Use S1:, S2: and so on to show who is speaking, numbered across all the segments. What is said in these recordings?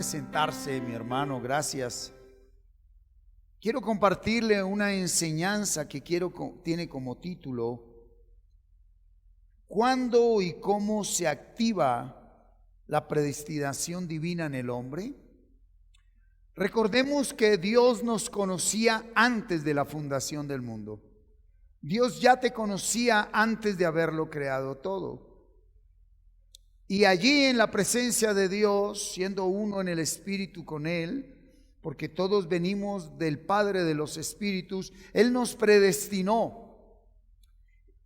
S1: Puede sentarse, mi hermano, gracias. Quiero compartirle una enseñanza que tiene como título: ¿cuándo y cómo se activa la predestinación divina en el hombre? Recordemos que Dios nos conocía antes de la fundación del mundo. Dios ya te conocía antes de haberlo creado todo. Y allí en la presencia de Dios, siendo uno en el Espíritu con Él, porque todos venimos del Padre de los Espíritus, Él nos predestinó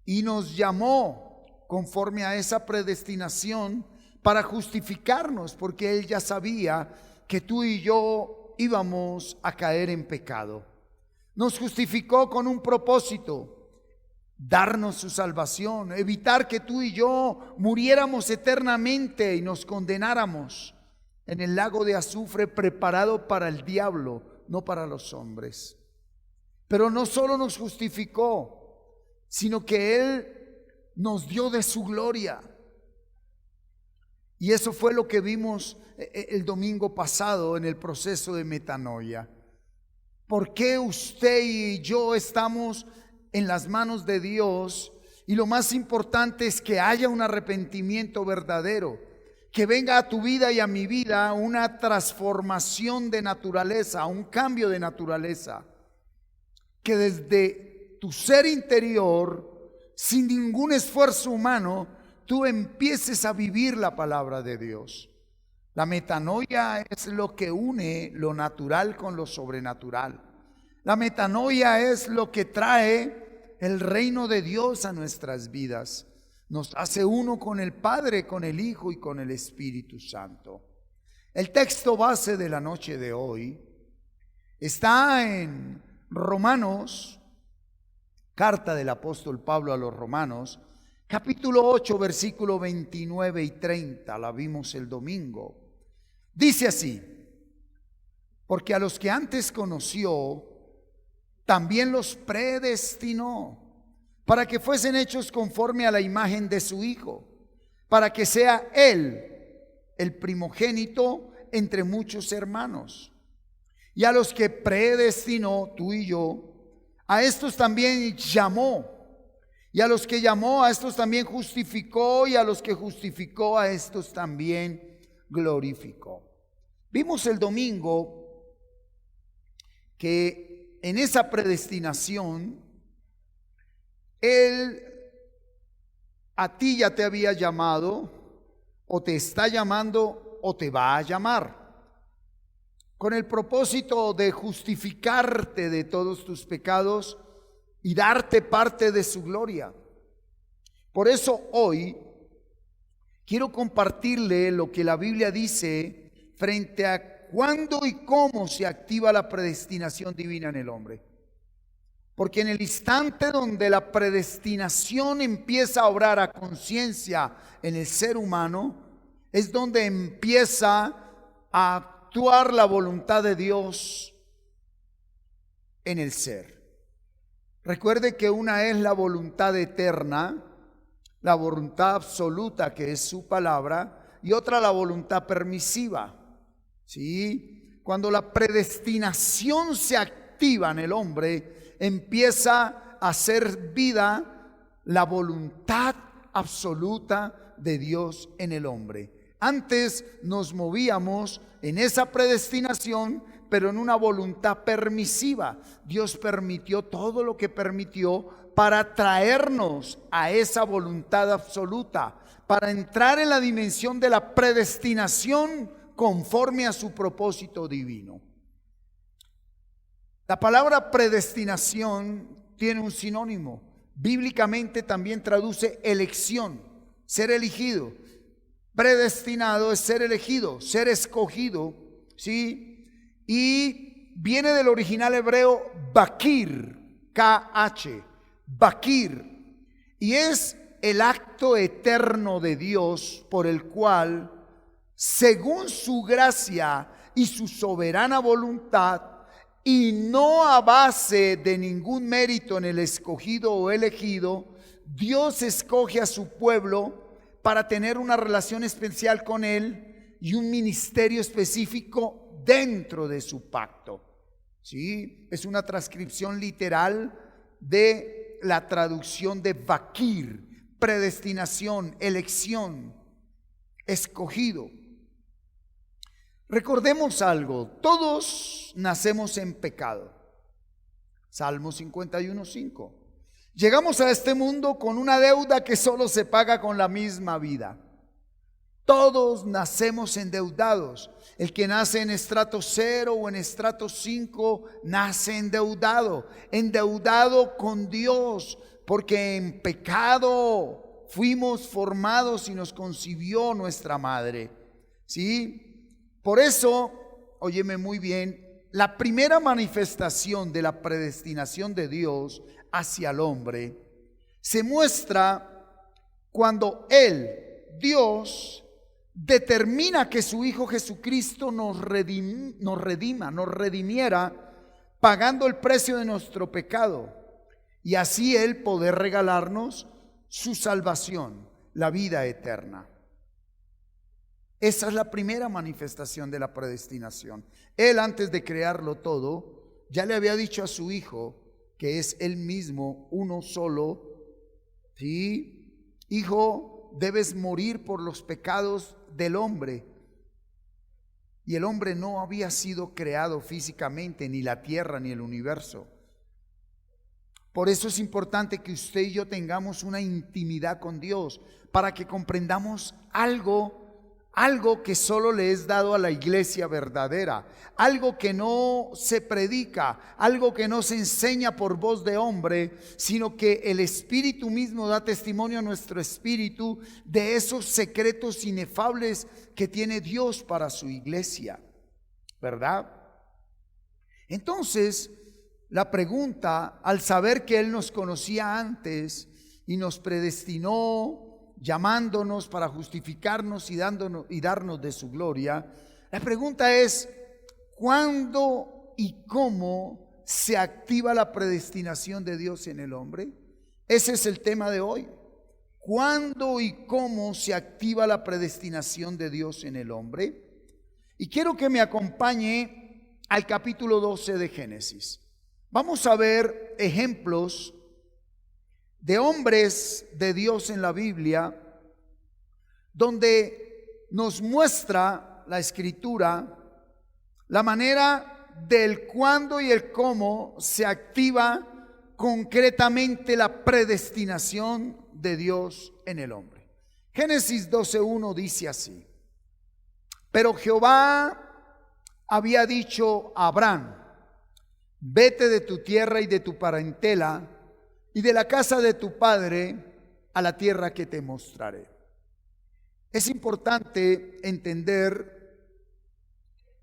S1: y nos llamó conforme a esa predestinación para justificarnos, porque Él ya sabía que tú y yo íbamos a caer en pecado. Nos justificó con un propósito: darnos su salvación, evitar que tú y yo muriéramos eternamente y nos condenáramos en el lago de azufre preparado para el diablo, no para los hombres. Pero no solo nos justificó, sino que Él nos dio de su gloria. Y eso fue lo que vimos el domingo pasado en el proceso de metanoia. ¿Por qué usted y yo estamos en las manos de Dios? Y lo más importante es que haya un arrepentimiento verdadero, que venga a tu vida y a mi vida una transformación de naturaleza, un cambio de naturaleza, que desde tu ser interior, sin ningún esfuerzo humano, tú empieces a vivir la palabra de Dios. La metanoia es lo que une lo natural con lo sobrenatural. La metanoia es lo que trae el reino de Dios a nuestras vidas. Nos hace uno con el Padre, con el Hijo y con el Espíritu Santo. El texto base de la noche de hoy está en Romanos, carta del apóstol Pablo a los Romanos, capítulo 8, versículo 29 y 30. La vimos el domingo. Dice así: porque a los que antes conoció, también los predestinó para que fuesen hechos conforme a la imagen de su Hijo, para que sea Él el primogénito entre muchos hermanos. Y a los que predestinó, tú y yo, a estos también llamó. Y a los que llamó, a estos también justificó. Y a los que justificó, a estos también glorificó. Vimos el domingo que en esa predestinación Él a ti ya te había llamado, o te está llamando, o te va a llamar, con el propósito de justificarte de todos tus pecados y darte parte de su gloria. Por eso hoy quiero compartirle lo que la Biblia dice frente a cuándo y cómo se activa la predestinación divina en el hombre. Porque en el instante donde la predestinación empieza a obrar a conciencia en el ser humano, es donde empieza a actuar la voluntad de Dios en el ser. Recuerde que una es la voluntad eterna, la voluntad absoluta que es su palabra, y otra la voluntad permisiva. ¿Sí? Cuando la predestinación se activa en el hombre, empieza a hacer vida la voluntad absoluta de Dios en el hombre. Antes nos movíamos en esa predestinación, pero en una voluntad permisiva. Dios permitió todo lo que permitió para traernos a esa voluntad absoluta, para entrar en la dimensión de la predestinación conforme a su propósito divino. La palabra predestinación tiene un sinónimo. Bíblicamente también traduce elección, ser elegido. Predestinado es ser elegido, ser escogido, ¿sí? Y viene del original hebreo bakir, K-H, bakir. Y es el acto eterno de Dios por el cual, según su gracia y su soberana voluntad, y no a base de ningún mérito en el escogido o elegido, Dios escoge a su pueblo para tener una relación especial con Él y un ministerio específico dentro de su pacto. ¿Sí? Es una transcripción literal de la traducción de vakir, predestinación, elección, escogido. Recordemos algo, todos nacemos en pecado. Salmo 51:5. Llegamos a este mundo con una deuda que solo se paga con la misma vida. Todos nacemos endeudados. El que nace en estrato 0 o en estrato 5 nace endeudado con Dios, porque en pecado fuimos formados y nos concibió nuestra madre. ¿Sí? Por eso, óyeme muy bien, la primera manifestación de la predestinación de Dios hacia el hombre se muestra cuando Él, Dios, determina que su Hijo Jesucristo nos redimiera, pagando el precio de nuestro pecado, y así Él poder regalarnos su salvación, la vida eterna. Esa es la primera manifestación de la predestinación. Él, antes de crearlo todo, ya le había dicho a su Hijo, que es Él mismo, uno solo: ¿sí? Hijo, debes morir por los pecados del hombre. Y el hombre no había sido creado físicamente, ni la tierra ni el universo. Por eso es importante que usted y yo tengamos una intimidad con Dios, para que comprendamos algo que solo le es dado a la iglesia verdadera, algo que no se predica, algo que no se enseña por voz de hombre, sino que el Espíritu mismo da testimonio a nuestro espíritu de esos secretos inefables que tiene Dios para su iglesia, ¿verdad? Entonces, la pregunta, al saber que Él nos conocía antes y nos predestinó, llamándonos para justificarnos y darnos de su gloria, la pregunta es: ¿cuándo y cómo se activa la predestinación de Dios en el hombre? Ese es el tema de hoy. ¿Cuándo y cómo se activa la predestinación de Dios en el hombre? Y quiero que me acompañe al capítulo 12 de Génesis. Vamos a ver ejemplos de hombres de Dios en la Biblia, donde nos muestra la Escritura la manera del cuándo y el cómo se activa concretamente la predestinación de Dios en el hombre. Génesis 12:1 dice así: pero Jehová había dicho a Abraham: vete de tu tierra y de tu parentela y de la casa de tu padre a la tierra que te mostraré. Es importante entender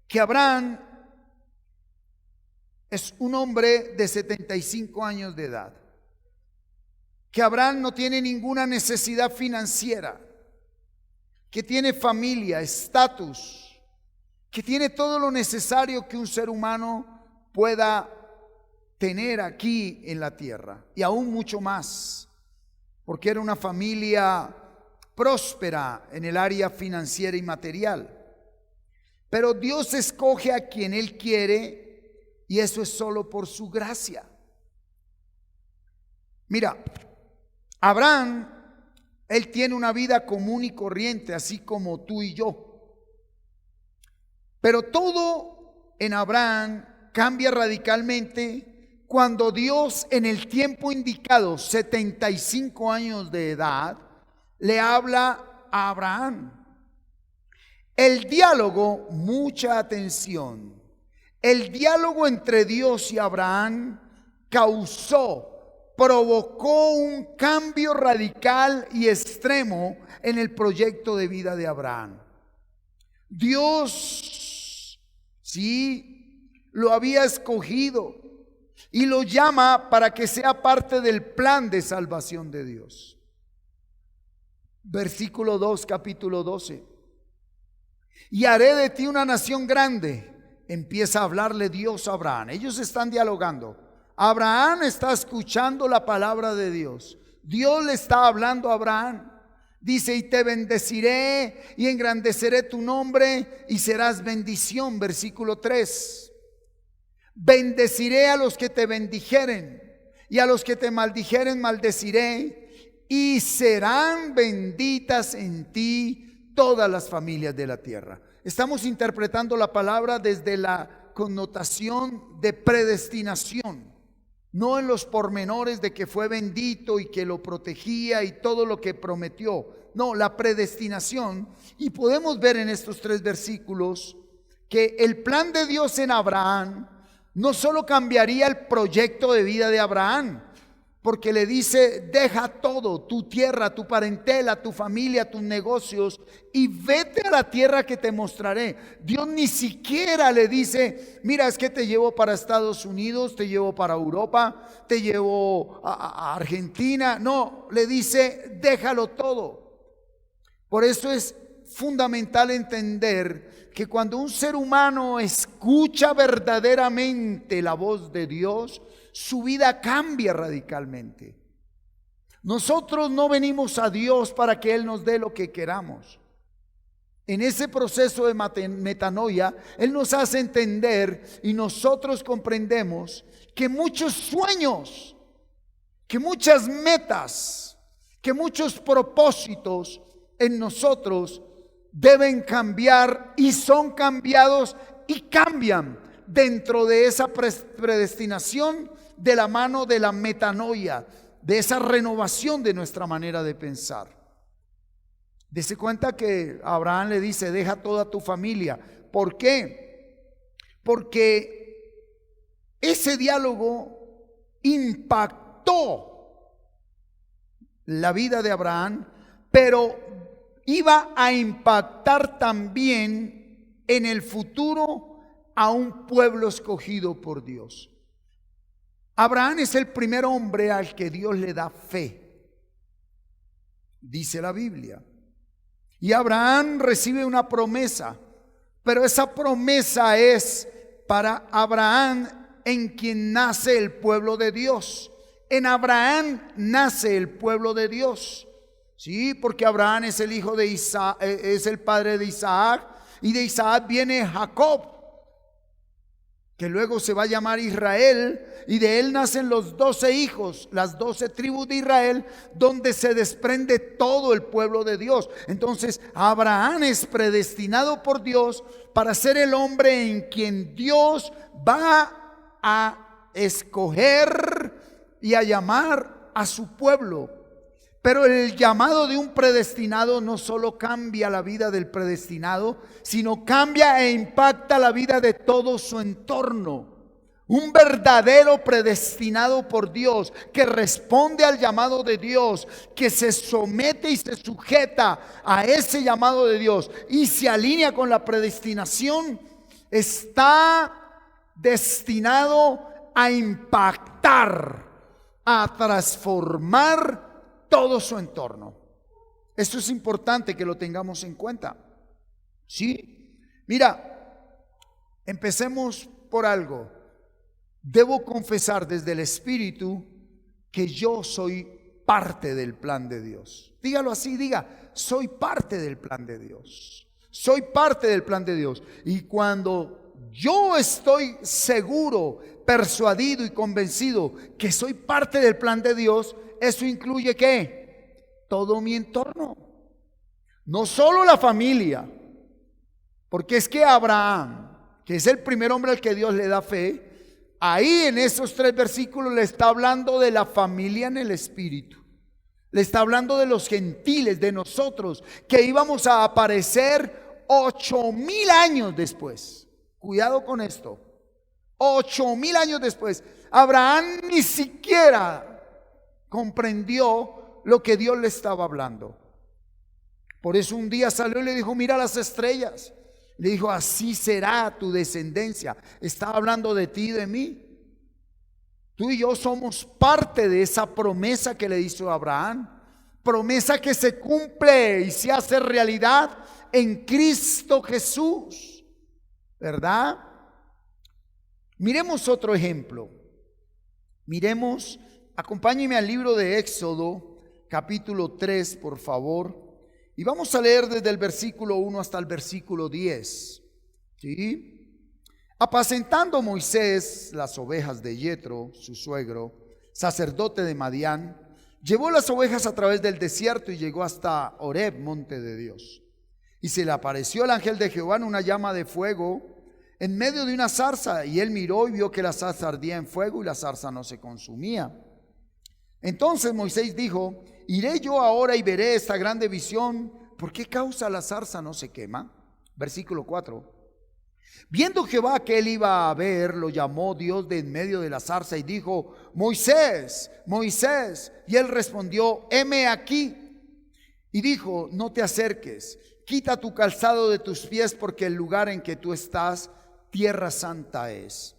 S1: que Abraham es un hombre de 75 años de edad, que Abraham no tiene ninguna necesidad financiera, que tiene familia, estatus, que tiene todo lo necesario que un ser humano pueda tener aquí en la tierra, y aún mucho más, porque era una familia próspera en el área financiera y material. Pero Dios escoge a quien Él quiere, y eso es solo por su gracia. Mira, Abraham, él tiene una vida común y corriente, así como tú y yo. Pero todo en Abraham cambia radicalmente cuando Dios, en el tiempo indicado, 75 años de edad, le habla a Abraham. El diálogo, mucha atención, el diálogo entre Dios y Abraham provocó un cambio radical y extremo en el proyecto de vida de Abraham. Dios, sí, lo había escogido y lo llama para que sea parte del plan de salvación de Dios. Versículo 2, capítulo 12. Y haré de ti una nación grande. Empieza a hablarle Dios a Abraham. Ellos están dialogando. Abraham está escuchando la palabra de Dios. Dios le está hablando a Abraham. Dice, y te bendeciré y engrandeceré tu nombre y serás bendición. Versículo 3. Bendeciré a los que te bendijeren y a los que te maldijeren maldeciré, y serán benditas en ti todas las familias de la tierra. Estamos interpretando la palabra desde la connotación de predestinación, no en los pormenores de que fue bendito y que lo protegía y todo lo que prometió. No, la predestinación. Y podemos ver en estos 3 versículos que el plan de Dios en Abraham no solo cambiaría el proyecto de vida de Abraham, porque le dice, deja todo, tu tierra, tu parentela, tu familia, tus negocios, y vete a la tierra que te mostraré. Dios ni siquiera le dice, mira, es que te llevo para Estados Unidos, te llevo para Europa, te llevo a Argentina. No, le dice, déjalo todo. Por eso es fundamental entender que cuando un ser humano escucha verdaderamente la voz de Dios, su vida cambia radicalmente. Nosotros no venimos a Dios para que Él nos dé lo que queramos. En ese proceso de metanoia, Él nos hace entender y nosotros comprendemos que muchos sueños, que muchas metas, que muchos propósitos en nosotros deben cambiar y son cambiados y cambian dentro de esa predestinación de la mano de la metanoia, de esa renovación de nuestra manera de pensar. Dese cuenta que Abraham le dice, deja toda tu familia. ¿Por qué? Porque ese diálogo impactó la vida de Abraham, pero iba a impactar también en el futuro a un pueblo escogido por Dios. Abraham es el primer hombre al que Dios le da fe, dice la Biblia. Y Abraham recibe una promesa, pero esa promesa es para Abraham, en quien nace el pueblo de Dios. En Abraham nace el pueblo de Dios. Sí, porque Abraham es el hijo de Isaac, es el padre de Isaac, y de Isaac viene Jacob, que luego se va a llamar Israel, y de él nacen los 12 hijos, las 12 tribus de Israel, donde se desprende todo el pueblo de Dios. Entonces Abraham es predestinado por Dios para ser el hombre en quien Dios va a escoger y a llamar a su pueblo. Pero el llamado de un predestinado no solo cambia la vida del predestinado, sino cambia e impacta la vida de todo su entorno. Un verdadero predestinado por Dios, que responde al llamado de Dios, que se somete y se sujeta a ese llamado de Dios y se alinea con la predestinación, está destinado a impactar, a transformar todo su entorno. Esto es importante que lo tengamos en cuenta. ¿Sí? Mira, empecemos por algo. Debo confesar desde el Espíritu que yo soy parte del plan de Dios. Dígalo así, diga, soy parte del plan de Dios. Soy parte del plan de Dios. Y cuando yo estoy seguro, persuadido y convencido que soy parte del plan de Dios, eso incluye ¿qué? Todo mi entorno. No solo la familia, porque es que Abraham, que es el primer hombre al que Dios le da fe, ahí en esos 3 versículos le está hablando de la familia en el Espíritu. Le está hablando de los gentiles, de nosotros, que íbamos a aparecer 8,000 años después. Cuidado con esto. 8,000 años después. Abraham ni siquiera comprendió lo que Dios le estaba hablando. Por eso un día salió y le dijo, mira las estrellas. Le dijo, así será tu descendencia. Estaba hablando de ti y de mí. Tú y yo somos parte de esa promesa que le hizo Abraham. Promesa que se cumple y se hace realidad en Cristo Jesús. ¿Verdad? Miremos otro ejemplo. Miremos, acompáñeme al libro de Éxodo, capítulo 3, por favor. Y vamos a leer desde el versículo 1 hasta el versículo 10. ¿Sí? Apacentando Moisés las ovejas de Yetro, su suegro, sacerdote de Madián, llevó las ovejas a través del desierto y llegó hasta Horeb, monte de Dios. Y se le apareció el ángel de Jehová en una llama de fuego en medio de una zarza, y él miró y vio que la zarza ardía en fuego y la zarza no se consumía. Entonces Moisés dijo: iré yo ahora y veré esta grande visión. ¿Por qué causa la zarza no se quema? Versículo 4. Viendo Jehová que él iba a ver, lo llamó Dios de en medio de la zarza y dijo: Moisés, Moisés. Y él respondió: heme aquí. Y dijo: no te acerques, quita tu calzado de tus pies, porque el lugar en que tú estás, tierra santa es.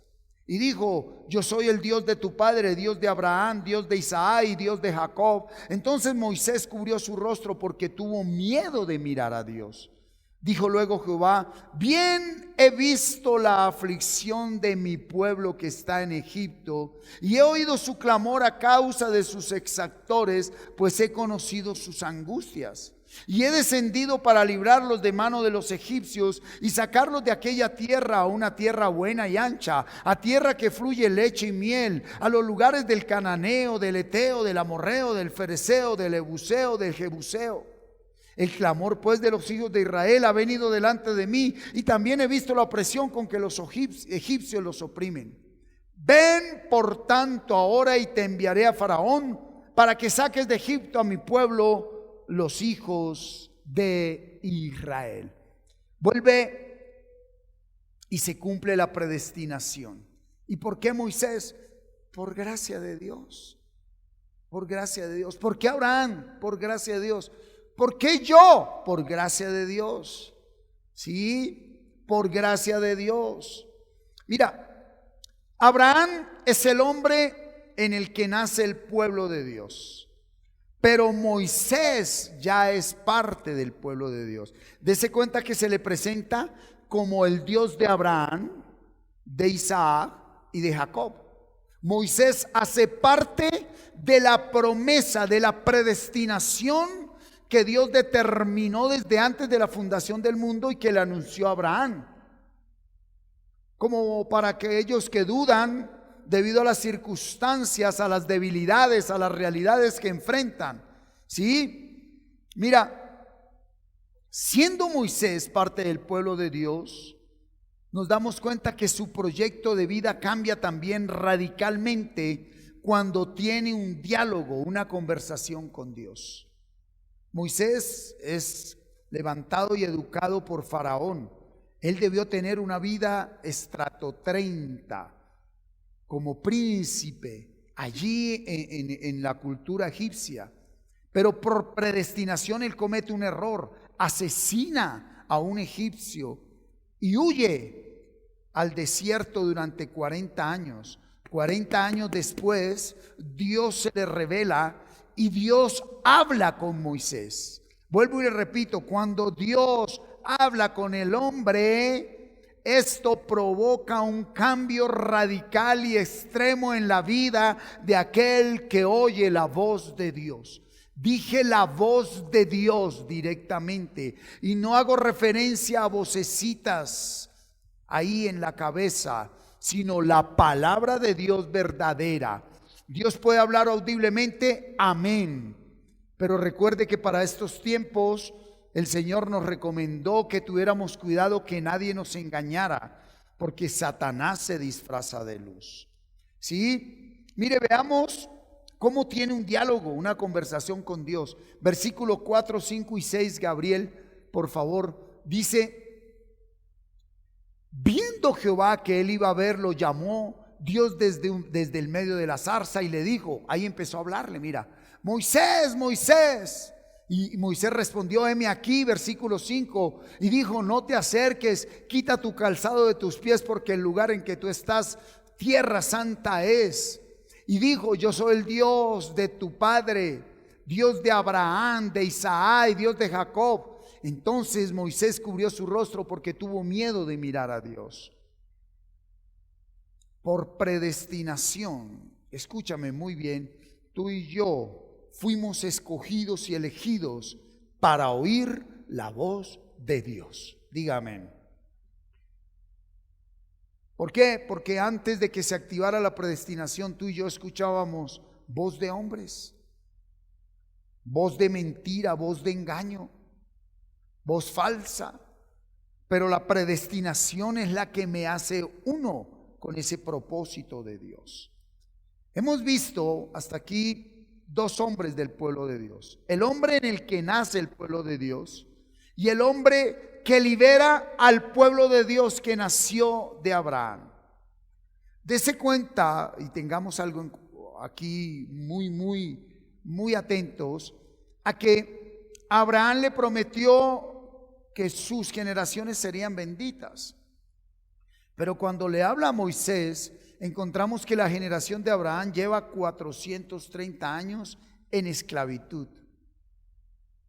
S1: Y dijo: yo soy el Dios de tu padre, Dios de Abraham, Dios de Isaac y Dios de Jacob. Entonces Moisés cubrió su rostro porque tuvo miedo de mirar a Dios. Dijo luego Jehová: bien he visto la aflicción de mi pueblo que está en Egipto, y he oído su clamor a causa de sus exactores, pues he conocido sus angustias. Y he descendido para librarlos de mano de los egipcios y sacarlos de aquella tierra a una tierra buena y ancha, a tierra que fluye leche y miel, a los lugares del cananeo, del eteo, del amorreo, del fereceo, del ebuseo, del jebuseo. El clamor pues de los hijos de Israel ha venido delante de mí, y también he visto la opresión con que los egipcios los oprimen. Ven por tanto ahora y te enviaré a Faraón para que saques de Egipto a mi pueblo, los hijos de Israel. Vuelve y se cumple la predestinación. ¿Y por qué Moisés? Por gracia de Dios. Por gracia de Dios. ¿Por qué Abraham? Por gracia de Dios. ¿Por qué yo? Por gracia de Dios. Sí, por gracia de Dios. Mira, Abraham es el hombre en el que nace el pueblo de Dios. Pero Moisés ya es parte del pueblo de Dios. Dese cuenta que se le presenta como el Dios de Abraham, de Isaac y de Jacob. Moisés hace parte de la promesa, de la predestinación que Dios determinó desde antes de la fundación del mundo y que le anunció a Abraham. Como para aquellos que dudan debido a las circunstancias, a las debilidades, a las realidades que enfrentan. ¿Sí? Mira, siendo Moisés parte del pueblo de Dios, nos damos cuenta que su proyecto de vida cambia también radicalmente cuando tiene un diálogo, una conversación con Dios. Moisés es levantado y educado por Faraón. Él debió tener una vida estrato 30 como príncipe allí en la cultura egipcia. Pero por predestinación él comete un error, asesina a un egipcio y huye al desierto durante 40 años. 40 años después, Dios se le revela y Dios habla con Moisés. Vuelvo y le repito, cuando Dios habla con el hombre, esto provoca un cambio radical y extremo en la vida de aquel que oye la voz de Dios. Dije la voz de Dios directamente y no hago referencia a vocecitas ahí en la cabeza, sino la palabra de Dios verdadera. Dios puede hablar audiblemente, amén. Pero recuerde que para estos tiempos el Señor nos recomendó que tuviéramos cuidado que nadie nos engañara, porque Satanás se disfraza de luz. ¿Sí? Mire, veamos cómo tiene un diálogo, una conversación con Dios. Versículo 4, 5 y 6, Gabriel, por favor, dice: viendo Jehová que él iba a ver, lo llamó Dios desde el medio de la zarza y le dijo, ahí empezó a hablarle, mira, Moisés, Moisés. Y Moisés respondió, heme aquí, versículo 5, y dijo, no te acerques, quita tu calzado de tus pies, porque el lugar en que tú estás, tierra santa es. Y dijo, yo soy el Dios de tu padre, Dios de Abraham, de Isaac y Dios de Jacob. Entonces Moisés cubrió su rostro porque tuvo miedo de mirar a Dios. Por predestinación, escúchame muy bien, tú y yo fuimos escogidos y elegidos para oír la voz de Dios. Diga amén. ¿Por qué? Porque antes de que se activara la predestinación, tú y yo escuchábamos voz de hombres, voz de mentira, voz de engaño, voz falsa. Pero la predestinación es la que me hace uno con ese propósito de Dios. Hemos visto hasta aquí dos hombres del pueblo de Dios: el hombre en el que nace el pueblo de Dios y el hombre que libera al pueblo de Dios que nació de Abraham. Dese cuenta y tengamos algo aquí muy atentos a que Abraham le prometió que sus generaciones serían benditas. Pero cuando le habla a Moisés, encontramos que la generación de Abraham lleva 430 años en esclavitud.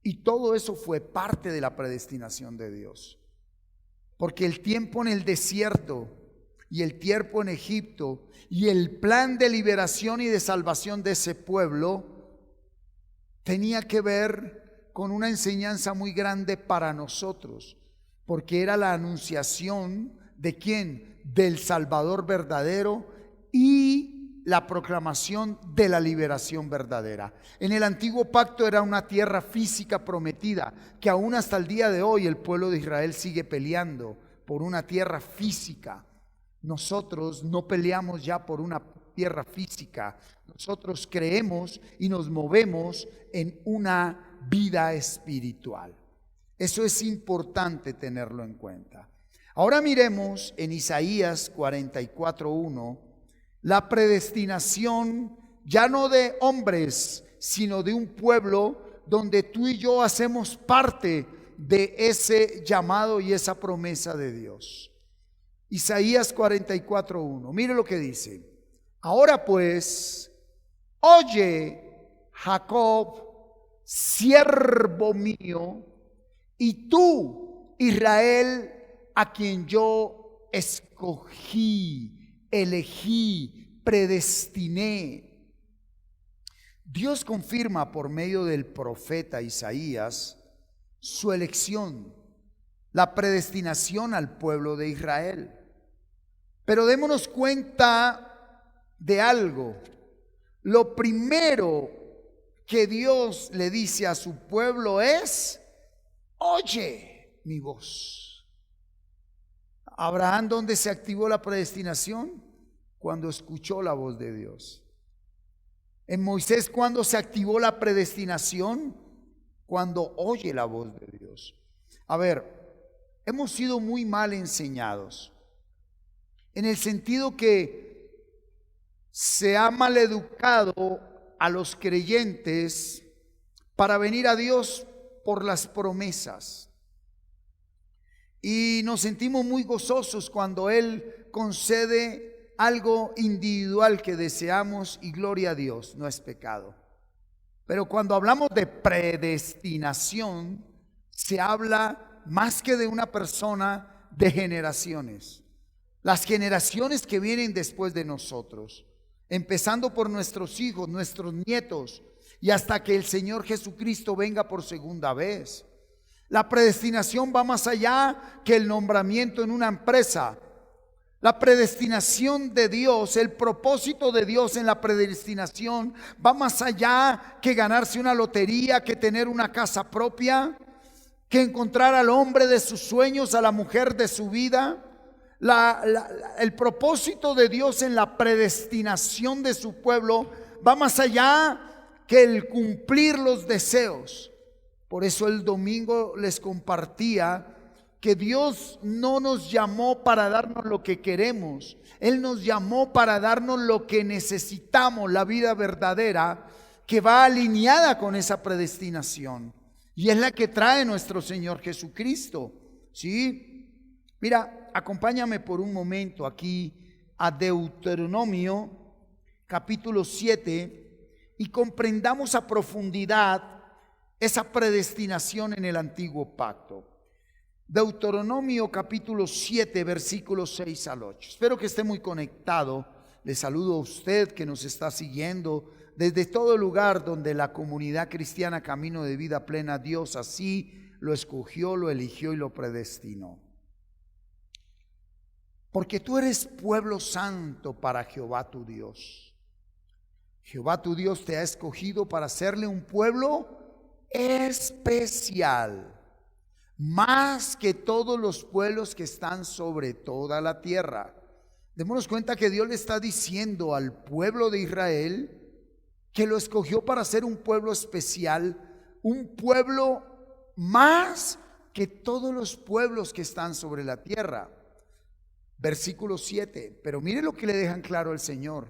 S1: Y todo eso fue parte de la predestinación de Dios. Porque el tiempo en el desierto y el tiempo en Egipto y el plan de liberación y de salvación de ese pueblo tenía que ver con una enseñanza muy grande para nosotros, porque era la anunciación de ¿quién? Del Salvador verdadero y la proclamación de la liberación verdadera. En el antiguo pacto era una tierra física prometida, que aún hasta el día de hoy el pueblo de Israel sigue peleando por una tierra física. Nosotros no peleamos ya por una tierra física. Nosotros creemos y nos movemos en una vida espiritual. Eso es importante tenerlo en cuenta. Ahora miremos en Isaías 44:1 la predestinación ya no de hombres, sino de un pueblo donde tú y yo hacemos parte de ese llamado y esa promesa de Dios. Isaías 44:1. Mire lo que dice: ahora pues, oye, Jacob, siervo mío, y tú, Israel, a quien yo escogí, elegí, predestiné. Dios confirma por medio del profeta Isaías su elección, la predestinación al pueblo de Israel. Pero démonos cuenta de algo. Lo primero que Dios le dice a su pueblo es: oye mi voz. Abraham, ¿dónde se activó la predestinación? Cuando escuchó la voz de Dios. En Moisés, ¿cuándo se activó la predestinación? Cuando oye la voz de Dios. A ver, hemos sido muy mal enseñados, en el sentido que se ha maleducado a los creyentes para venir a Dios por las promesas. Y nos sentimos muy gozosos cuando Él concede algo individual que deseamos, y gloria a Dios, no es pecado. Pero cuando hablamos de predestinación, se habla más que de una persona, de generaciones. Las generaciones que vienen después de nosotros, empezando por nuestros hijos, nuestros nietos, y hasta que el Señor Jesucristo venga por segunda vez. La predestinación va más allá que el nombramiento en una empresa. La predestinación de Dios, el propósito de Dios en la predestinación va más allá que ganarse una lotería, que tener una casa propia, que encontrar al hombre de sus sueños, a la mujer de su vida. El propósito de Dios en la predestinación de su pueblo va más allá que el cumplir los deseos. Por eso el domingo les compartía que Dios no nos llamó para darnos lo que queremos. Él nos llamó para darnos lo que necesitamos, la vida verdadera, que va alineada con esa predestinación. Y es la que trae nuestro Señor Jesucristo. ¿Sí? Mira, acompáñame por un momento aquí a Deuteronomio capítulo 7 y comprendamos a profundidad esa predestinación en el antiguo pacto. Deuteronomio capítulo 7 versículos 6 al 8. Espero que esté muy conectado Le saludo a usted que nos está siguiendo desde todo lugar donde la comunidad cristiana Camino de Vida Plena, Dios así lo escogió, lo eligió y lo predestinó. Porque tú eres pueblo santo para Jehová tu Dios. Jehová tu Dios te ha escogido para hacerle un pueblo especial, más que todos los pueblos que están sobre toda la tierra. Démonos cuenta que Dios le está diciendo al pueblo de Israel que lo escogió para ser un pueblo especial, un pueblo más que todos los pueblos que están sobre la tierra. Versículo 7, pero mire lo que le dejan claro el Señor: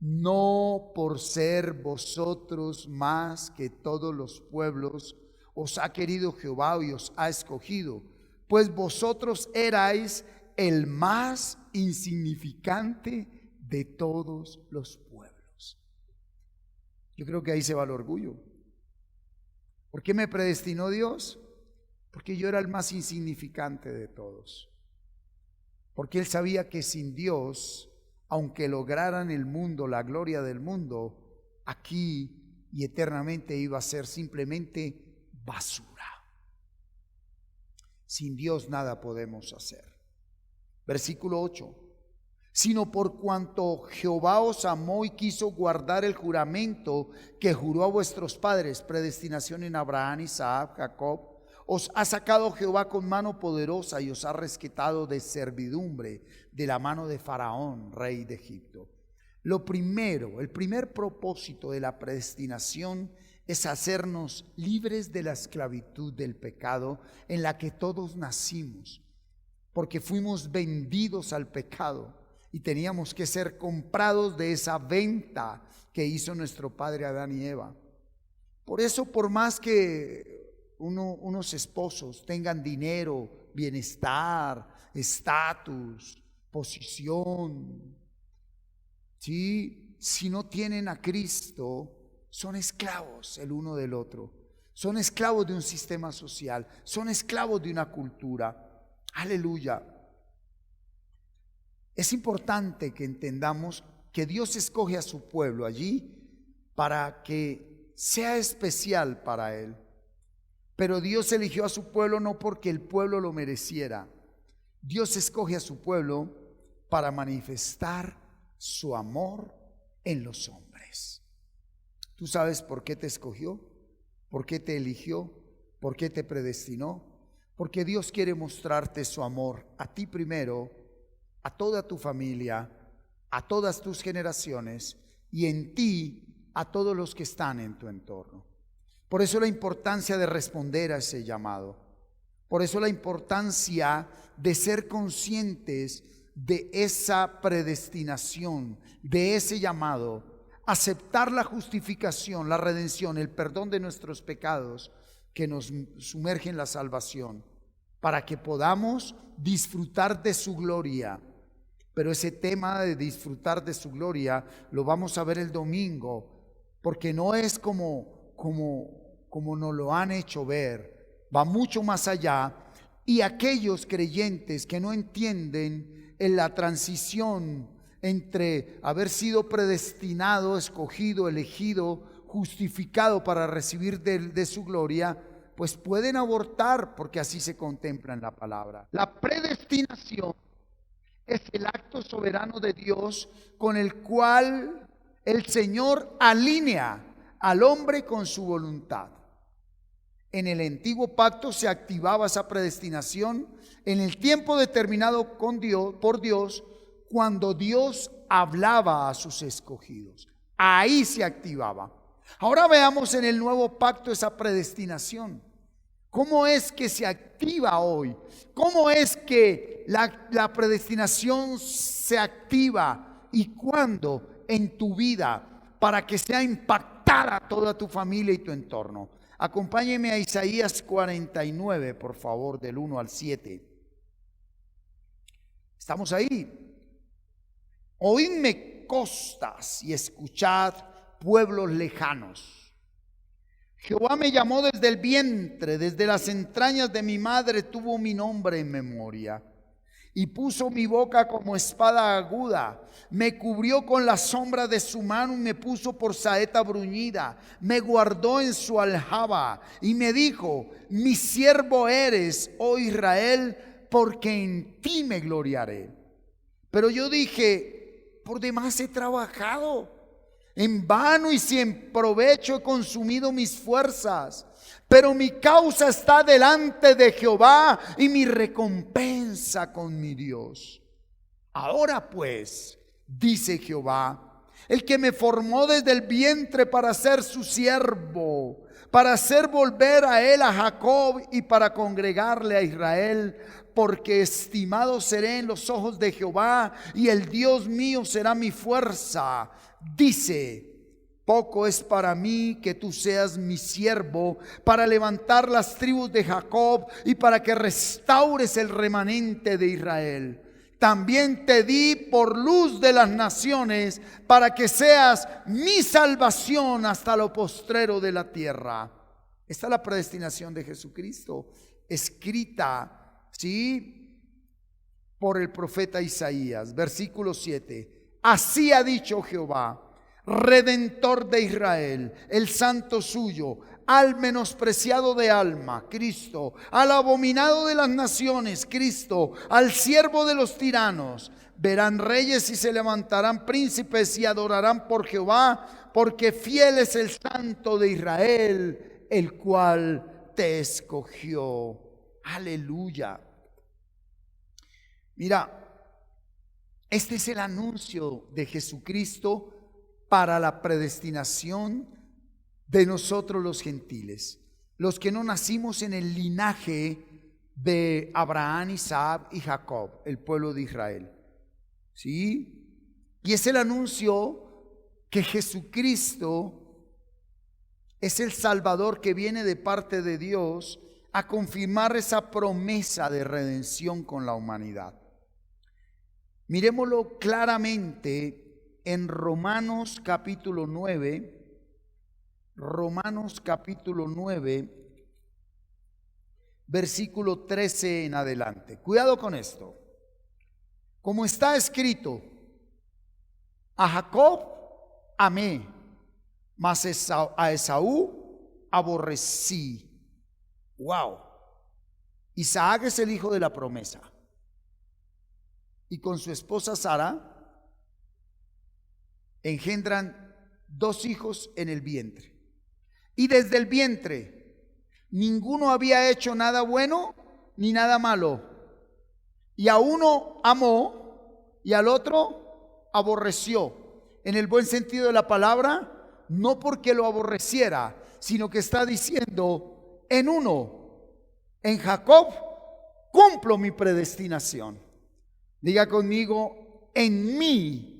S1: no por ser vosotros más que todos los pueblos os ha querido Jehová y os ha escogido, pues vosotros erais el más insignificante de todos los pueblos. Yo creo que ahí se va el orgullo. ¿Por qué me predestinó Dios? Porque yo era el más insignificante de todos. Porque Él sabía que sin Dios, aunque lograran el mundo, la gloria del mundo, aquí y eternamente iba a ser simplemente basura. Sin Dios nada podemos hacer. Versículo 8. Sino por cuanto Jehová os amó y quiso guardar el juramento que juró a vuestros padres, predestinación en Abraham, Isaac, Jacob, os ha sacado Jehová con mano poderosa y os ha rescatado de servidumbre de la mano de Faraón, rey de Egipto. Lo primero, el primer propósito de la predestinación es hacernos libres de la esclavitud del pecado en la que todos nacimos, porque fuimos vendidos al pecado y teníamos que ser comprados de esa venta que hizo nuestro padre Adán y Eva. Por eso, por más que unos esposos tengan dinero, bienestar, estatus, posición, ¿sí?, si no tienen a Cristo, son esclavos el uno del otro, son esclavos de un sistema social, son esclavos de una cultura. Aleluya. Es importante que entendamos que Dios escoge a su pueblo allí para que sea especial para Él. Pero Dios eligió a su pueblo no porque el pueblo lo mereciera. Dios escoge a su pueblo para manifestar su amor en los hombres. ¿Tú sabes por qué te escogió? ¿Por qué te eligió? ¿Por qué te predestinó? Porque Dios quiere mostrarte su amor a ti primero, a toda tu familia, a todas tus generaciones y en ti a todos los que están en tu entorno. Por eso la importancia de responder a ese llamado. Por eso la importancia de ser conscientes de esa predestinación, de ese llamado, aceptar la justificación, la redención, el perdón de nuestros pecados que nos sumerge en la salvación, para que podamos disfrutar de su gloria. Pero ese tema de disfrutar de su gloria lo vamos a ver el domingo, porque no es como nos lo han hecho ver, va mucho más allá. Y aquellos creyentes que no entienden en la transición entre haber sido predestinado, escogido, elegido, justificado para recibir de su gloria, pues pueden abortar, porque así se contempla en la palabra. La predestinación es el acto soberano de Dios con el cual el Señor alinea al hombre con su voluntad. En el antiguo pacto se activaba esa predestinación en el tiempo determinado por Dios, cuando Dios hablaba a sus escogidos. Ahí se activaba. Ahora veamos en el nuevo pacto esa predestinación. ¿Cómo es que se activa hoy? ¿Cómo es que la predestinación se activa y cuándo en tu vida para que sea impactada toda tu familia y tu entorno? Acompáñeme a Isaías 49, por favor, del 1 al 7. Estamos ahí. Oídme costas y escuchad pueblos lejanos. Jehová me llamó desde el vientre, desde las entrañas de mi madre tuvo mi nombre en memoria. y puso mi boca como espada aguda. Me cubrió con la sombra de su mano y me puso por saeta bruñida. Me guardó en su aljaba y me dijo: mi siervo eres, oh Israel, porque en ti me gloriaré. Pero yo dije: por demás he trabajado, en vano y sin provecho he consumido mis fuerzas. Pero mi causa está delante de Jehová y mi recompensa con mi Dios. Ahora pues, dice Jehová, el que me formó desde el vientre para ser su siervo, para hacer volver a él a Jacob y para congregarle a Israel, porque estimado seré en los ojos de Jehová y el Dios mío será mi fuerza. Dice: poco es para mí que tú seas mi siervo para levantar las tribus de Jacob y para que restaures el remanente de Israel. También te di por luz de las naciones para que seas mi salvación hasta lo postrero de la tierra. Esta es la predestinación de Jesucristo, escrita, ¿sí?, por el profeta Isaías. Versículo 7. Así ha dicho Jehová, Redentor de Israel, el santo suyo, al menospreciado de alma, Cristo, al abominado de las naciones, Cristo, al siervo de los tiranos. Verán reyes y se levantarán príncipes y adorarán por Jehová, porque fiel es el santo de Israel, el cual te escogió. Aleluya. Mira, este es el anuncio de Jesucristo para la predestinación de nosotros los gentiles, los que no nacimos en el linaje de Abraham, Isaac y Jacob, el pueblo de Israel. ¿Sí? Y es el anuncio que Jesucristo es el Salvador que viene de parte de Dios a confirmar esa promesa de redención con la humanidad. Miremoslo claramente en Romanos capítulo 9, Romanos capítulo 9, versículo 13 en adelante. Cuidado con esto. Como está escrito: a Jacob amé, mas a Esaú aborrecí. Wow. Isaac es el hijo de la promesa, y con su esposa Sara engendran 2 hijos en el vientre. Y desde el vientre ninguno había hecho nada bueno ni nada malo. Y a uno amó y al otro aborreció. En el buen sentido de la palabra, no porque lo aborreciera, sino que está diciendo: en uno, en Jacob, cumplo mi predestinación. Diga conmigo: en mí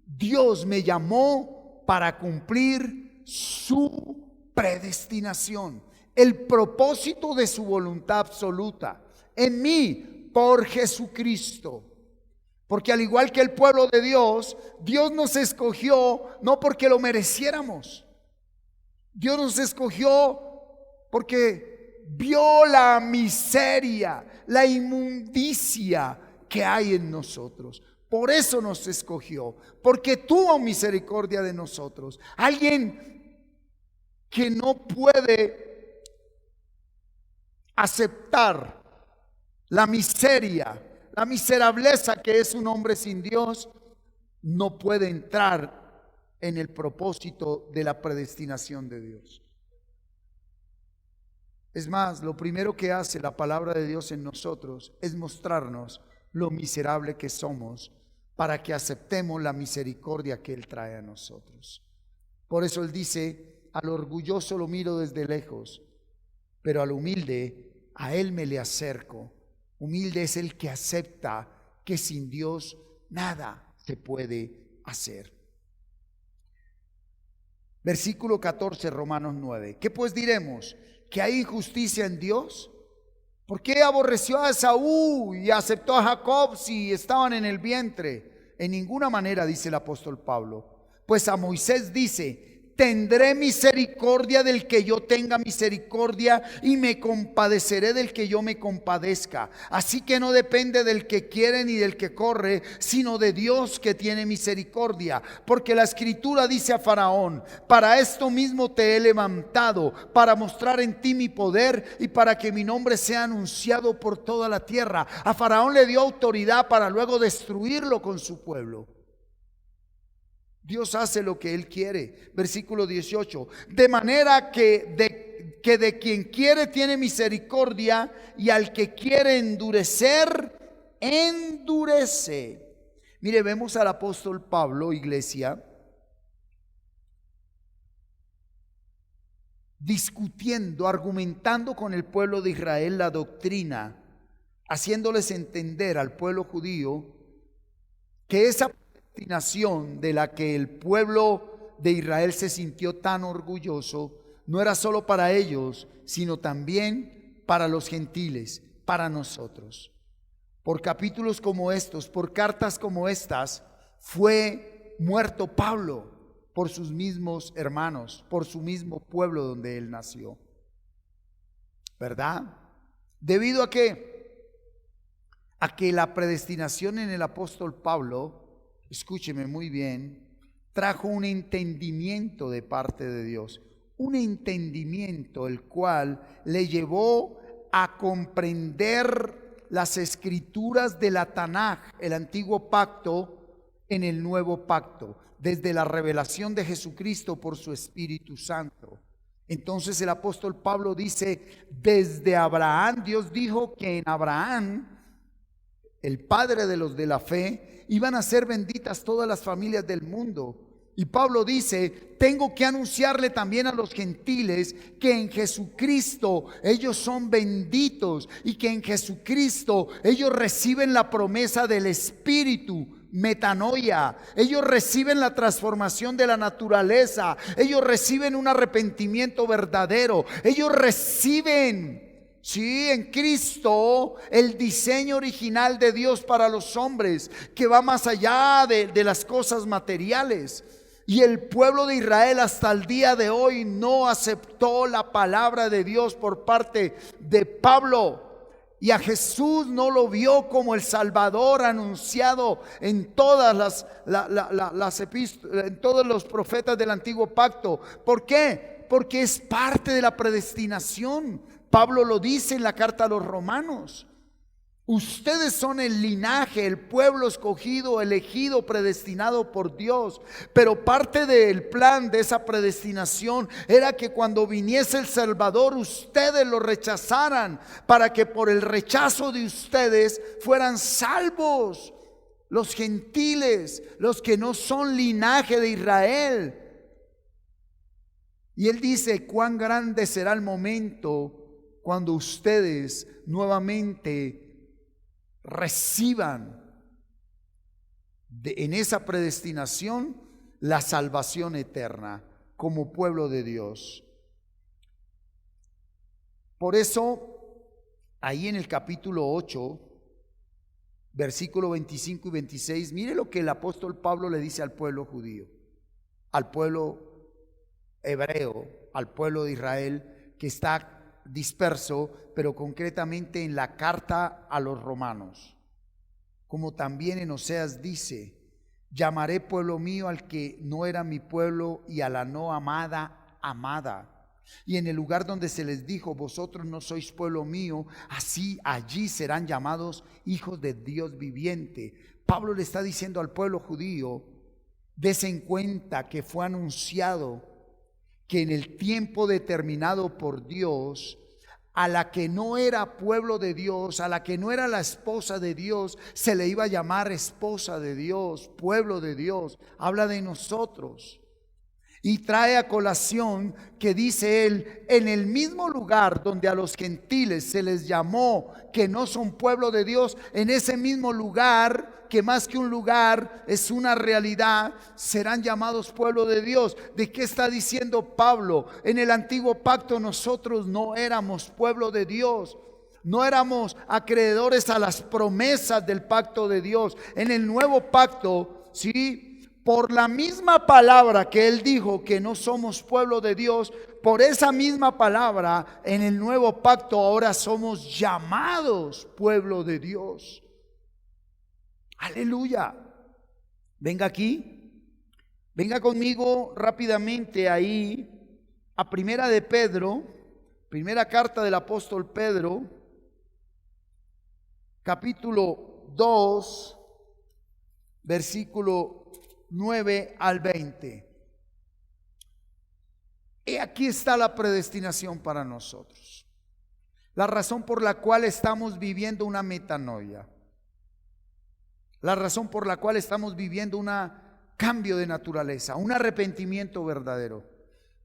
S1: Dios me llamó para cumplir su predestinación, el propósito de su voluntad absoluta, en mí, por Jesucristo. Porque al igual que el pueblo de Dios, Dios nos escogió no porque lo mereciéramos. Dios nos escogió porque vio la miseria, la inmundicia que hay en nosotros. Por eso nos escogió, porque tuvo misericordia de nosotros. Alguien que no puede aceptar la miseria, la miserableza que es un hombre sin Dios, no puede entrar en el propósito de la predestinación de Dios. Es más, lo primero que hace la palabra de Dios en nosotros es mostrarnos lo miserable que somos, para que aceptemos la misericordia que Él trae a nosotros. Por eso Él dice: al orgulloso lo miro desde lejos, pero al humilde a Él me le acerco. Humilde es el que acepta que sin Dios nada se puede hacer. Versículo 14, Romanos 9. ¿Qué pues diremos? ¿Que hay injusticia en Dios? ¿Por qué aborreció a Esaú y aceptó a Jacob si estaban en el vientre? En ninguna manera, dice el apóstol Pablo. Pues a Moisés dice: Tendré misericordia del que yo tenga misericordia y me compadeceré del que yo me compadezca. Así que no depende del que quiere ni del que corre, sino de Dios que tiene misericordia. Porque la Escritura dice a Faraón: para esto mismo te he levantado, para mostrar en ti mi poder y para que mi nombre sea anunciado por toda la tierra. A Faraón le dio autoridad para luego destruirlo con su pueblo. Dios hace lo que Él quiere. Versículo 18. De manera que de quien quiere tiene misericordia, y al que quiere endurecer, endurece. Mire, vemos al apóstol Pablo, iglesia, discutiendo, argumentando con el pueblo de Israel la doctrina, haciéndoles entender al pueblo judío que esa predestinación de la que el pueblo de Israel se sintió tan orgulloso no era solo para ellos, sino también para los gentiles, para nosotros. Por capítulos como estos, por cartas como estas, fue muerto Pablo por sus mismos hermanos, por su mismo pueblo donde él nació. ¿Verdad? ¿Debido a qué? A que la predestinación en el apóstol Pablo, escúcheme muy bien, trajo un entendimiento de parte de Dios, un entendimiento el cual le llevó a comprender las escrituras de la Tanaj, el antiguo pacto, en el nuevo pacto, desde la revelación de Jesucristo por su Espíritu Santo. Entonces el apóstol Pablo dice: desde Abraham, Dios dijo que en Abraham, el padre de los de la fe, iban a ser benditas todas las familias del mundo. Y Pablo dice: tengo que anunciarle también a los gentiles que en Jesucristo ellos son benditos y que en Jesucristo ellos reciben la promesa del Espíritu, metanoia. Ellos reciben la transformación de la naturaleza. Ellos reciben un arrepentimiento verdadero. Ellos reciben, sí, en Cristo, el diseño original de Dios para los hombres, que va más allá de las cosas materiales. Y el pueblo de Israel hasta el día de hoy no aceptó la palabra de Dios por parte de Pablo. Y a Jesús no lo vio como el Salvador anunciado en todas las epístolas, en todos los profetas del antiguo pacto. ¿Por qué? Porque es parte de la predestinación. Pablo lo dice en la carta a los Romanos: ustedes son el linaje, el pueblo escogido, elegido, predestinado por Dios. Pero parte del plan de esa predestinación era que cuando viniese el Salvador, ustedes lo rechazaran, para que por el rechazo de ustedes fueran salvos los gentiles, los que no son linaje de Israel. Y él dice: cuán grande será el momento cuando ustedes nuevamente reciban en esa predestinación la salvación eterna como pueblo de Dios. Por eso, ahí en el capítulo 8, versículo 25 y 26, mire lo que el apóstol Pablo le dice al pueblo judío, al pueblo hebreo, al pueblo de Israel que está disperso, pero concretamente en la carta a los romanos. Como también en Oseas dice: llamaré pueblo mío al que no era mi pueblo, y a la no amada, amada. Y en el lugar donde se les dijo: vosotros no sois pueblo mío, así allí serán llamados hijos de Dios viviente. Pablo le está diciendo al pueblo judío: dese en cuenta que fue anunciado que en el tiempo determinado por Dios, a la que no era pueblo de Dios, a la que no era la esposa de Dios, se le iba a llamar esposa de Dios, pueblo de Dios. Habla de nosotros. Y trae a colación que dice él: en el mismo lugar donde a los gentiles se les llamó que no son pueblo de Dios, en ese mismo lugar, que más que un lugar es una realidad, serán llamados pueblo de Dios. ¿De qué está diciendo Pablo? En el antiguo pacto nosotros no éramos pueblo de Dios, no éramos acreedores a las promesas del pacto de Dios. En el nuevo pacto, sí, por la misma palabra que Él dijo que no somos pueblo de Dios, por esa misma palabra en el nuevo pacto ahora somos llamados pueblo de Dios. Aleluya. Venga aquí, venga conmigo rápidamente ahí a Primera de Pedro, primera carta del apóstol Pedro, capítulo 2, versículo 9 al 20. Y aquí está la predestinación para nosotros. La razón por la cual estamos viviendo una metanoia. La razón por la cual estamos viviendo un cambio de naturaleza, un arrepentimiento verdadero.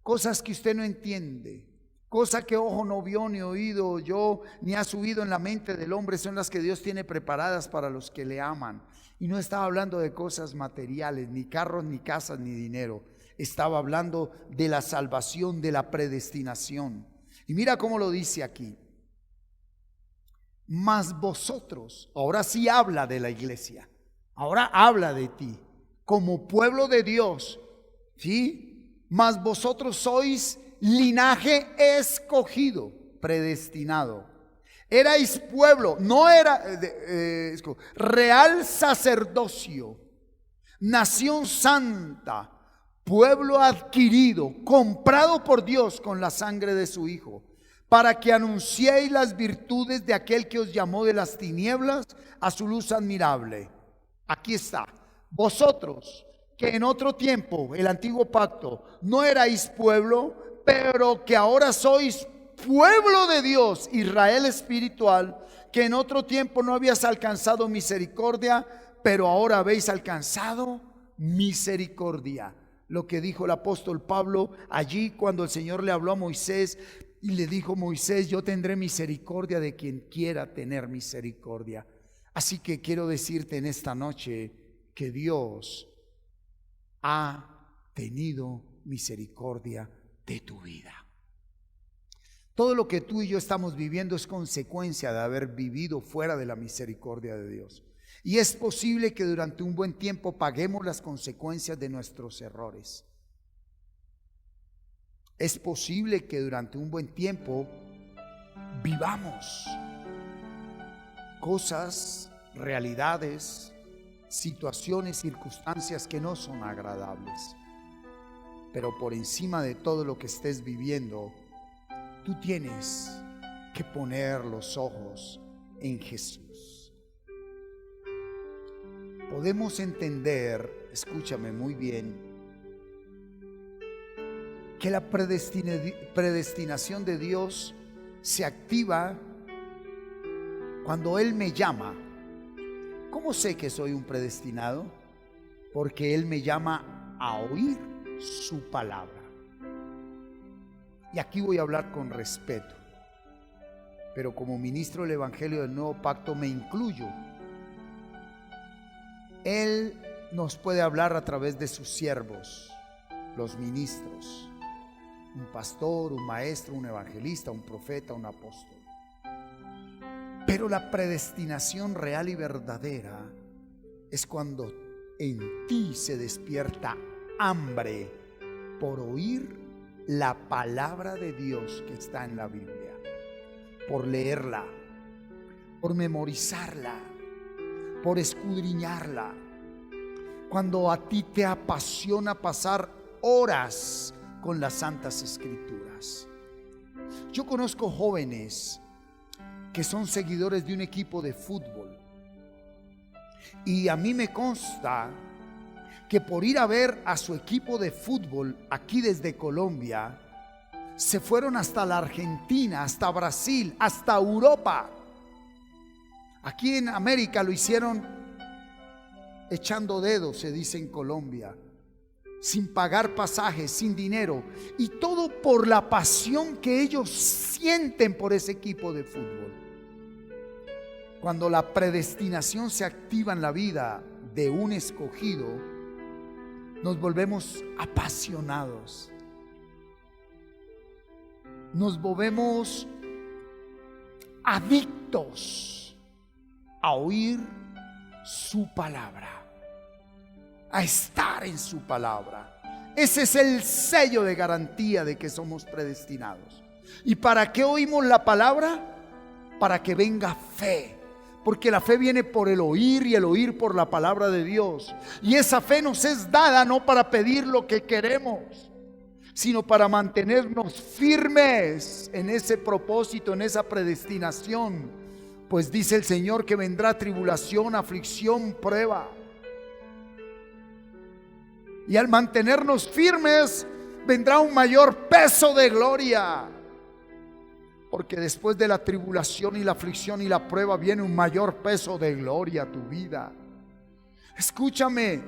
S1: Cosas que usted no entiende, cosas que ojo no vio, ni oído oyó, ni ha subido en la mente del hombre, son las que Dios tiene preparadas para los que le aman. Y no estaba hablando de cosas materiales, ni carros, ni casas, ni dinero. Estaba hablando de la salvación, de la predestinación. Y mira cómo lo dice aquí. Mas vosotros, ahora sí habla de la iglesia, ahora habla de ti, como pueblo de Dios, ¿sí? Mas vosotros sois linaje escogido, predestinado. Erais pueblo, no era real sacerdocio, nación santa, pueblo adquirido, comprado por Dios con la sangre de su Hijo, para que anunciéis las virtudes de aquel que os llamó de las tinieblas a su luz admirable. Aquí está. Vosotros que en otro tiempo, el antiguo pacto, no erais pueblo, pero que ahora sois pueblo de Dios, Israel espiritual, que en otro tiempo no habías alcanzado misericordia, pero ahora habéis alcanzado misericordia. Lo que dijo el apóstol Pablo allí cuando el Señor le habló a Moisés y le dijo: Moisés, yo tendré misericordia de quien quiera tener misericordia. Así que quiero decirte en esta noche que Dios ha tenido misericordia de tu vida. Todo lo que tú y yo estamos viviendo es consecuencia de haber vivido fuera de la misericordia de Dios. Y es posible que durante un buen tiempo paguemos las consecuencias de nuestros errores. Es posible que durante un buen tiempo vivamos cosas, realidades, situaciones, circunstancias que no son agradables. Pero por encima de todo lo que estés viviendo, tú tienes que poner los ojos en Jesús. Podemos entender, escúchame muy bien, que la predestinación de Dios se activa cuando Él me llama. ¿Cómo sé que soy un predestinado? Porque Él me llama a oír su palabra. Y aquí voy a hablar con respeto, pero como ministro del Evangelio del Nuevo Pacto me incluyo. Él nos puede hablar a través de sus siervos, los ministros, un pastor, un maestro, un evangelista, un profeta, un apóstol. Pero la predestinación real y verdadera es cuando en ti se despierta hambre por oír la palabra de Dios que está en la Biblia, por leerla, por memorizarla, por escudriñarla. Cuando a ti te apasiona pasar horas con las Santas Escrituras. Yo conozco jóvenes que son seguidores de un equipo de fútbol, y a mí me consta que por ir a ver a su equipo de fútbol aquí desde Colombia, se fueron hasta la Argentina, hasta Brasil, hasta Europa. Aquí en América lo hicieron echando dedos, se dice en Colombia, sin pagar pasajes, sin dinero, y todo por la pasión que ellos sienten por ese equipo de fútbol. Cuando la predestinación se activa en la vida de un escogido, nos volvemos apasionados, nos volvemos adictos a oír su palabra. a estar en su palabra. Ese es el sello de garantía de que somos predestinados. ¿Y para qué oímos la palabra? Para que venga fe. Porque la fe viene por el oír y el oír por la palabra de Dios. Y esa fe nos es dada no para pedir lo que queremos, sino para mantenernos firmes en ese propósito, en esa predestinación. Pues dice el Señor que vendrá tribulación, aflicción, prueba. Y al mantenernos firmes vendrá un mayor peso de gloria. Porque después de la tribulación y la aflicción y la prueba viene un mayor peso de gloria a tu vida. Escúchame,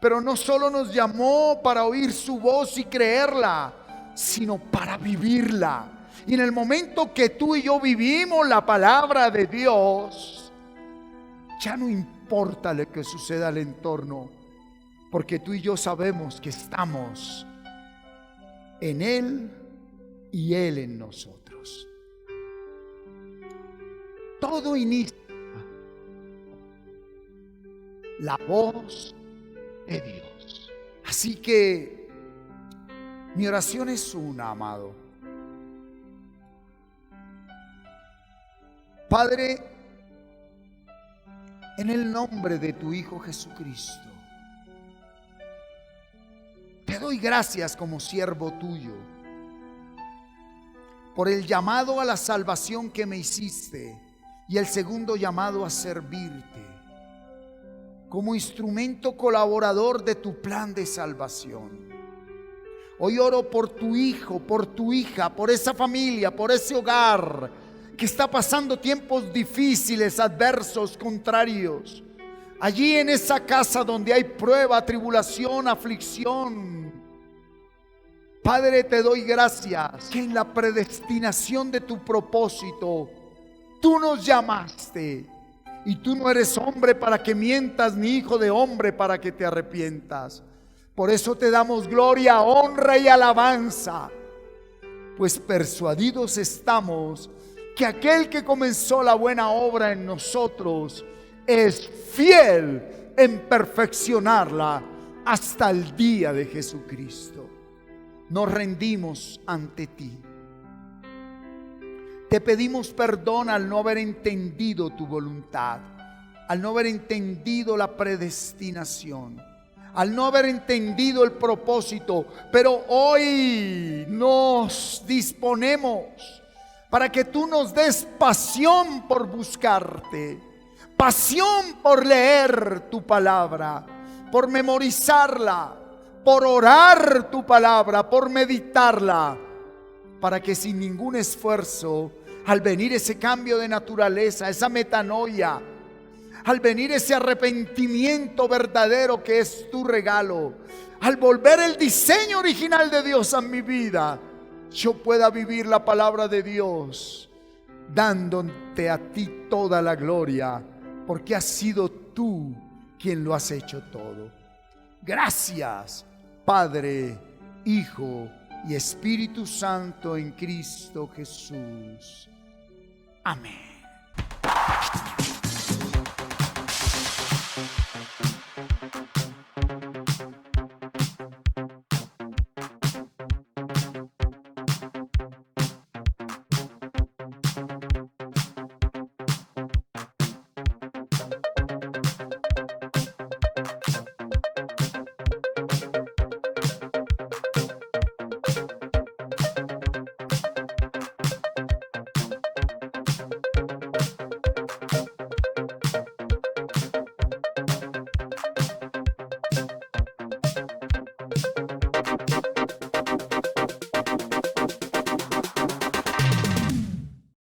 S1: pero no solo nos llamó para oír su voz y creerla, sino para vivirla. Y en el momento que tú y yo vivimos la palabra de Dios, ya no importa lo que suceda al entorno, porque tú y yo sabemos que estamos en Él y Él en nosotros. Todo inicia la voz de Dios. Así que mi oración es una, amado. Padre, en el nombre de tu Hijo Jesucristo, te doy gracias como siervo tuyo por el llamado a la salvación que me hiciste y el segundo llamado a servirte como instrumento colaborador de tu plan de salvación. Hoy oro por tu hijo, por tu hija, por esa familia, por ese hogar que está pasando tiempos difíciles, adversos, contrarios. Allí en esa casa donde hay prueba, tribulación, aflicción. Padre, te doy gracias que en la predestinación de tu propósito tú nos llamaste. Y tú no eres hombre para que mientas, ni hijo de hombre para que te arrepientas. Por eso te damos gloria, honra y alabanza, pues persuadidos estamos que aquel que comenzó la buena obra en nosotros es fiel en perfeccionarla hasta el día de Jesucristo. Nos rendimos ante ti. Te pedimos perdón al no haber entendido tu voluntad, al no haber entendido la predestinación, al no haber entendido el propósito. Pero hoy nos disponemos para que tú nos des pasión por buscarte, pasión por leer tu palabra, por memorizarla, por orar tu palabra, por meditarla, para que sin ningún esfuerzo, al venir ese cambio de naturaleza, esa metanoia, al venir ese arrepentimiento verdadero que es tu regalo, al volver el diseño original de Dios a mi vida, yo pueda vivir la palabra de Dios, dándote a ti toda la gloria, porque has sido tú quien lo has hecho todo. Gracias, Padre, Hijo y Espíritu Santo en Cristo Jesús. Amén.